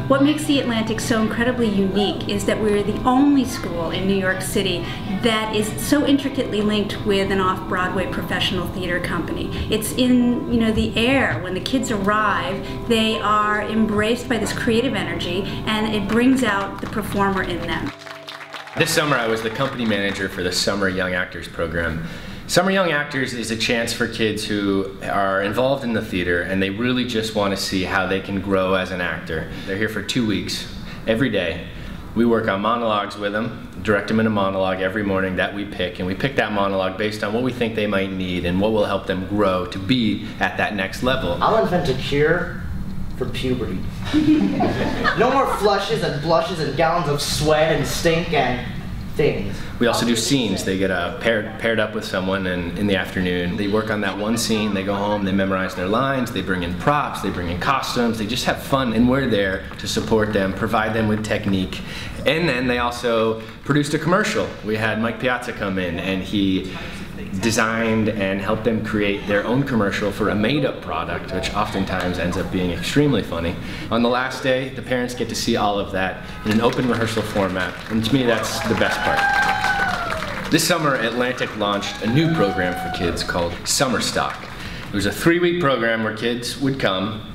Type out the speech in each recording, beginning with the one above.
What makes the Atlantic so incredibly unique is that we're the only school in New York City that is so intricately linked with an off-Broadway professional theater company. It's in, the air. When the kids arrive, they are embraced by this creative energy, and it brings out the performer in them. This summer I was the company manager for the Summer Young Actors program. Summer Young Actors is a chance for kids who are involved in the theater and they really just want to see how they can grow as an actor. They're here for 2 weeks, every day. We work on monologues with them, direct them in a monologue every morning that we pick, and we pick that monologue based on what we think they might need and what will help them grow to be at that next level. I'll invent a cure for puberty. No more flushes and blushes and gallons of sweat and stink and things. We also do scenes. They get paired up with someone, and in the afternoon they work on that one scene, they go home, they memorize their lines, they bring in props, they bring in costumes, they just have fun, and we're there to support them, provide them with technique. And then they also produced a commercial. We had Mike Piazza come in, and he designed and helped them create their own commercial for a made-up product, which oftentimes ends up being extremely funny. On the last day, the parents get to see all of that in an open rehearsal format, and to me that's the best part. This summer, Atlantic launched a new program for kids called Summer Stock. It was a 3-week program where kids would come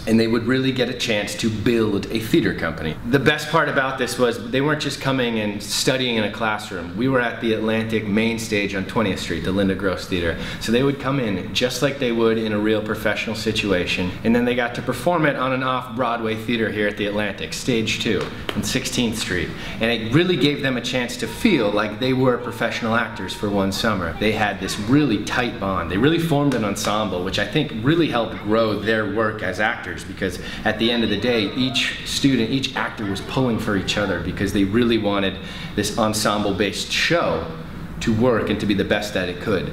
and they would really get a chance to build a theater company. The best part about this was they weren't just coming and studying in a classroom. We were at the Atlantic main stage on 20th Street, the Linda Gross Theater. So they would come in just like they would in a real professional situation, and then they got to perform it on an off-Broadway theater here at the Atlantic, stage 2 on 16th Street. And it really gave them a chance to feel like they were professional actors for one summer. They had this really tight bond. They really formed an ensemble, which I think really helped grow their work as actors, because at the end of the day, each student, each actor was pulling for each other because they really wanted this ensemble-based show to work and to be the best that it could.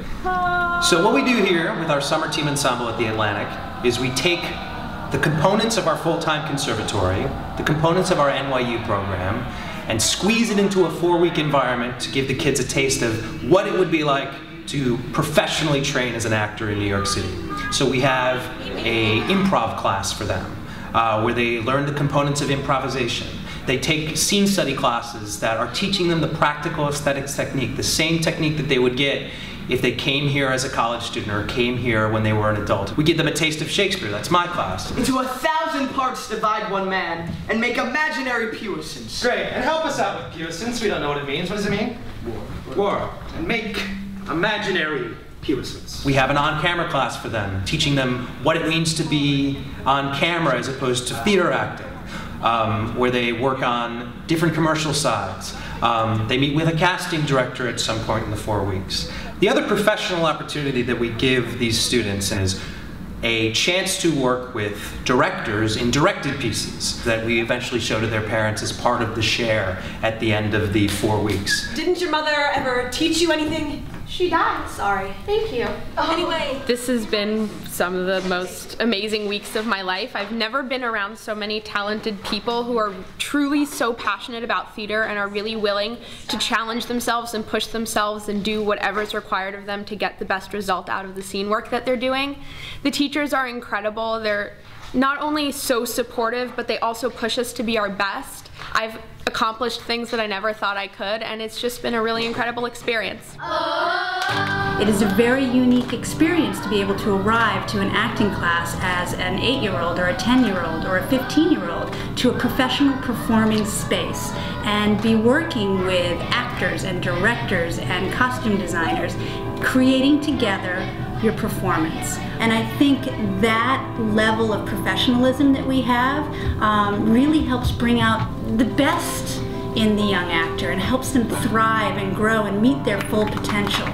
So what we do here with our summer team ensemble at the Atlantic is we take the components of our full-time conservatory, the components of our NYU program, and squeeze it into a 4-week environment to give the kids a taste of what it would be like to professionally train as an actor in New York City. So we have an improv class for them, where they learn the components of improvisation. They take scene study classes that are teaching them the practical aesthetics technique, the same technique that they would get if they came here as a college student or came here when they were an adult. We give them a taste of Shakespeare, that's my class. Into 1,000 parts divide one man and make imaginary puissance. Great, and help us out with puissance. We don't know what it means. What does it mean? War. And make imaginary puissance. We have an on-camera class for them, teaching them what it means to be on camera as opposed to theater acting, where they work on different commercial sides. They meet with a casting director at some point in the 4 weeks. The other professional opportunity that we give these students is a chance to work with directors in directed pieces that we eventually show to their parents as part of the share at the end of the 4 weeks. Didn't your mother ever teach you anything? She died. Sorry. Thank you. Anyway. This has been some of the most amazing weeks of my life. I've never been around so many talented people who are truly so passionate about theater and are really willing to challenge themselves and push themselves and do whatever is required of them to get the best result out of the scene work that they're doing. The teachers are incredible. They're not only so supportive, but they also push us to be our best. I've accomplished things that I never thought I could, and it's just been a really incredible experience. It is a very unique experience to be able to arrive to an acting class as an 8-year-old or a 10-year-old or a 15-year-old to a professional performing space and be working with actors and directors and costume designers, creating together your performance. And I think that level of professionalism that we have really helps bring out the best in the young actor and helps them thrive and grow and meet their full potential.